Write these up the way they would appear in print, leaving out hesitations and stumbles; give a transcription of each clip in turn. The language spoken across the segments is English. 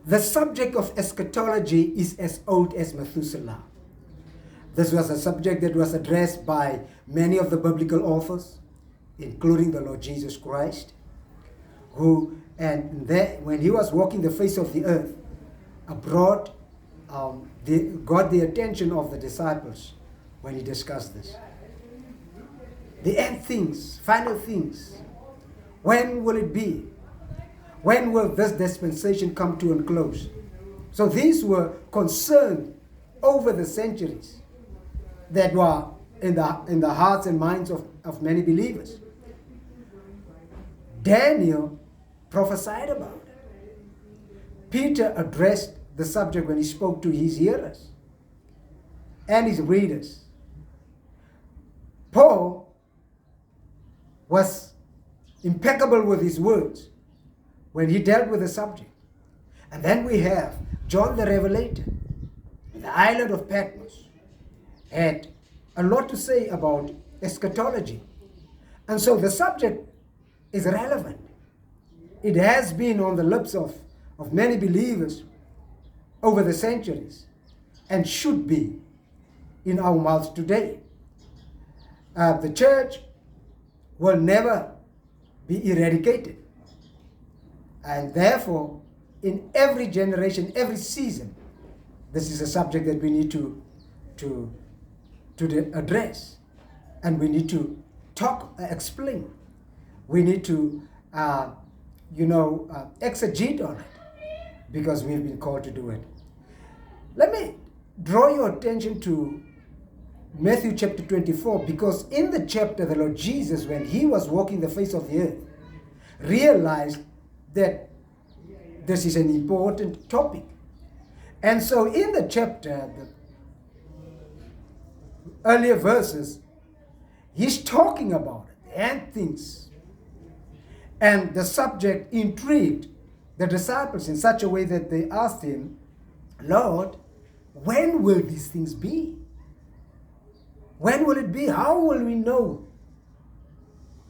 The subject of eschatology is as old as Methuselah. This was a subject that was addressed by many of the biblical authors, including the Lord Jesus Christ, who, when he was walking the face of the earth, got the attention of the disciples when he discussed this. The end things, final things. When will it be? When will this dispensation come to a close? So these were concerned over the centuries that were in the hearts and minds of many believers. Daniel prophesied about it. Peter addressed the subject when he spoke to his hearers and his readers. Paul was impeccable with his words when he dealt with the subject. And then we have John the Revelator, the island of Patmos, had a lot to say about eschatology. And so the subject is relevant. It has been on the lips of many believers over the centuries and should be in our mouths today. The church will never be eradicated. And therefore, in every generation, every season, this is a subject that we need to address. And we need to explain. We need to, exegete on it, because we've been called to do it. Let me draw your attention to Matthew chapter 24, because in the chapter, the Lord Jesus, when he was walking the face of the earth, realized that this is an important topic. And so in the chapter, the earlier verses, he's talking about it and things. And the subject intrigued the disciples in such a way that they asked him, Lord, when will these things be? When will it be? How will we know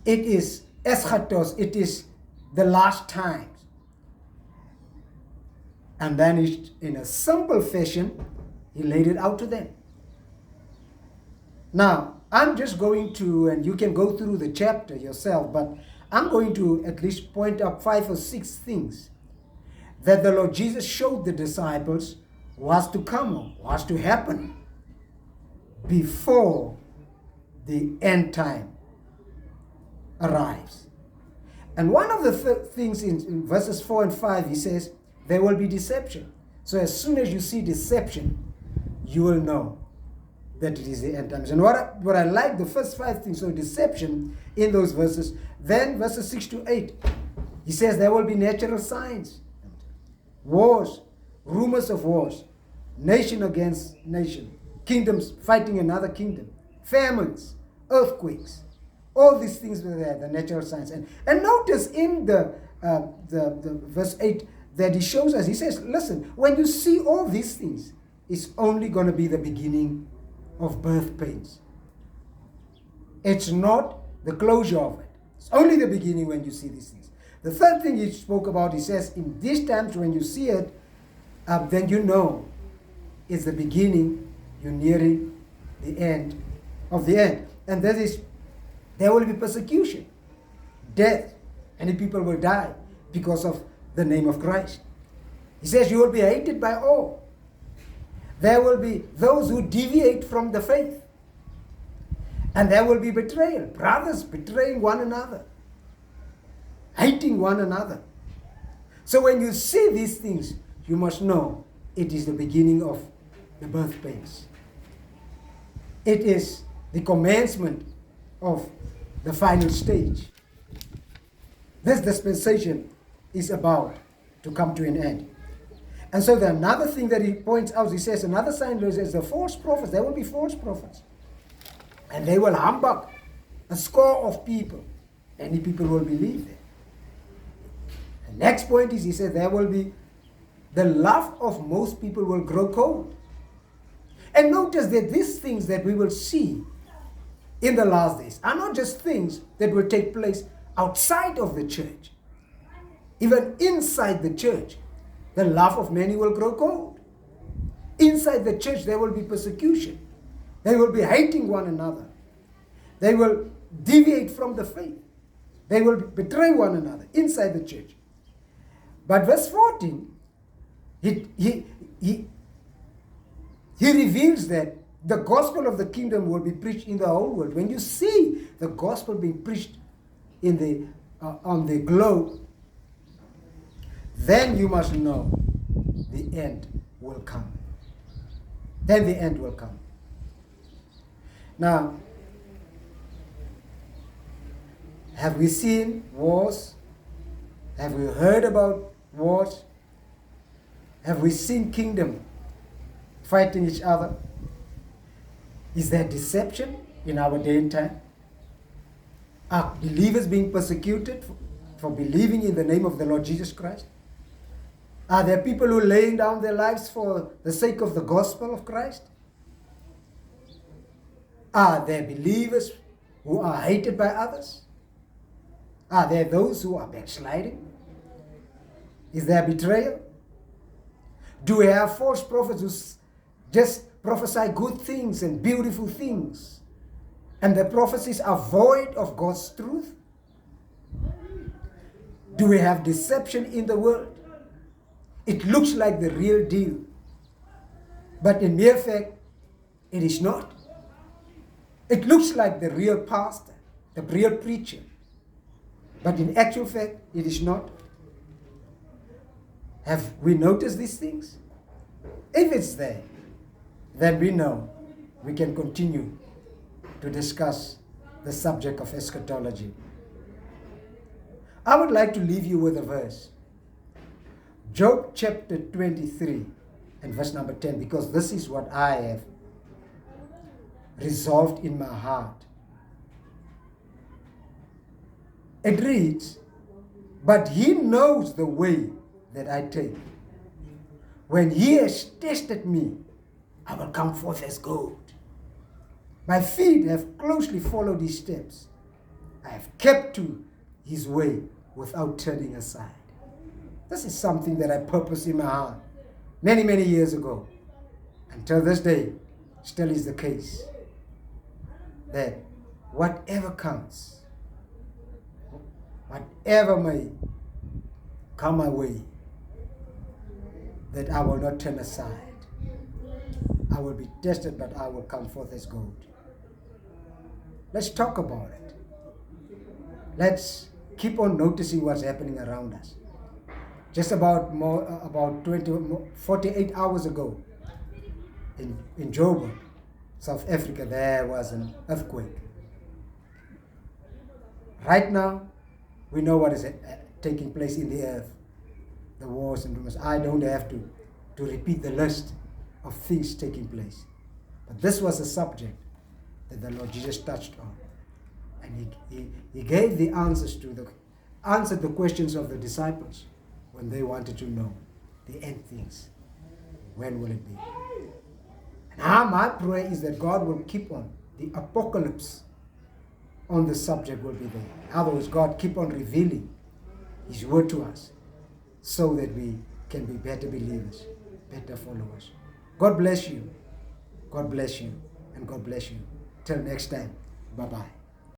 it is eschatos, it is the last times? And then in a simple fashion, he laid it out to them. Now, I'm just going to, and you can go through the chapter yourself, but I'm going to at least point out 5 or 6 things that the Lord Jesus showed the disciples was to come, was to happen before the end time arrives. And one of the things in verses 4 and 5, he says, there will be deception. So as soon as you see deception, you will know that it is the end times. And what I like, the first 5 things, so deception in those verses. Then verses 6 to 8, he says there will be natural signs, wars, rumors of wars, nation against nation, kingdoms fighting another kingdom, famines, earthquakes, all these things were there, the natural signs. And notice in the verse 8 that he shows us, he says, listen, when you see all these things, it's only going to be the beginning of birth pains. It's not the closure of it. It's only the beginning when you see these things. The third thing he spoke about, he says, in these times when you see it, then you know it's the beginning, you're nearing the end of the end. And that is, there will be persecution, death. Many people will die because of the name of Christ. He says you will be hated by all. There will be those who deviate from the faith. And there will be betrayal. Brothers betraying one another. Hating one another. So when you see these things, you must know it is the beginning of the birth pains. It is the commencement of the final stage. This dispensation is about to come to an end. And so another thing that he points out, he says, another sign is the false prophets. There will be false prophets. And they will humbug a score of people. Many people will believe them. The next point is, he said, there will be, the love of most people will grow cold. And notice that these things that we will see in the last days are not just things that will take place outside of the church. Even inside the church, the love of many will grow cold. Inside the church, there will be persecution. They will be hating one another. They will deviate from the faith. They will betray one another inside the church. But verse 14, he reveals that the gospel of the kingdom will be preached in the whole world. When you see the gospel being preached in on the globe, then you must know the end will come. Then the end will come. Now, have we seen wars? Have we heard about wars? Have we seen kingdom fighting each other? Is there deception in our day and time? Are believers being persecuted for believing in the name of the Lord Jesus Christ? Are there people who are laying down their lives for the sake of the gospel of Christ? Are there believers who are hated by others? Are there those who are backsliding? Is there betrayal? Do we have false prophets who just prophesy good things and beautiful things, and the prophecies are void of God's truth? Do we have deception in the world? It looks like the real deal, but in mere fact, it is not. It looks like the real pastor, the real preacher, but in actual fact, it is not. Have we noticed these things? If it's there, then we know we can continue to discuss the subject of eschatology. I would like to leave you with a verse. Job chapter 23 and verse number 10, because this is what I have resolved in my heart. It reads, "But he knows the way that I take. When he has tested me, I will come forth as gold. My feet have closely followed his steps. I have kept to his way without turning aside." This is something that I purposed in my heart many, many years ago. Until this day, still is the case. That whatever comes, whatever may come my way, that I will not turn aside. I will be tested, but I will come forth as gold. Let's talk about it. Let's keep on noticing what's happening around us. Just about 48 hours ago, in Joburg, South Africa, there was an earthquake. Right now, we know what is taking place in the earth. The wars and rumors. I don't have to repeat the list of things taking place. But this was a subject that the Lord Jesus touched on. And he gave the answers answered the questions of the disciples when they wanted to know the end things. When will it be? And my prayer is that God will keep on, the apocalypse on the subject will be there. In other words, God keep on revealing his word to us so that we can be better believers, better followers. God bless you. God bless you. And God bless you. Till next time. Bye-bye.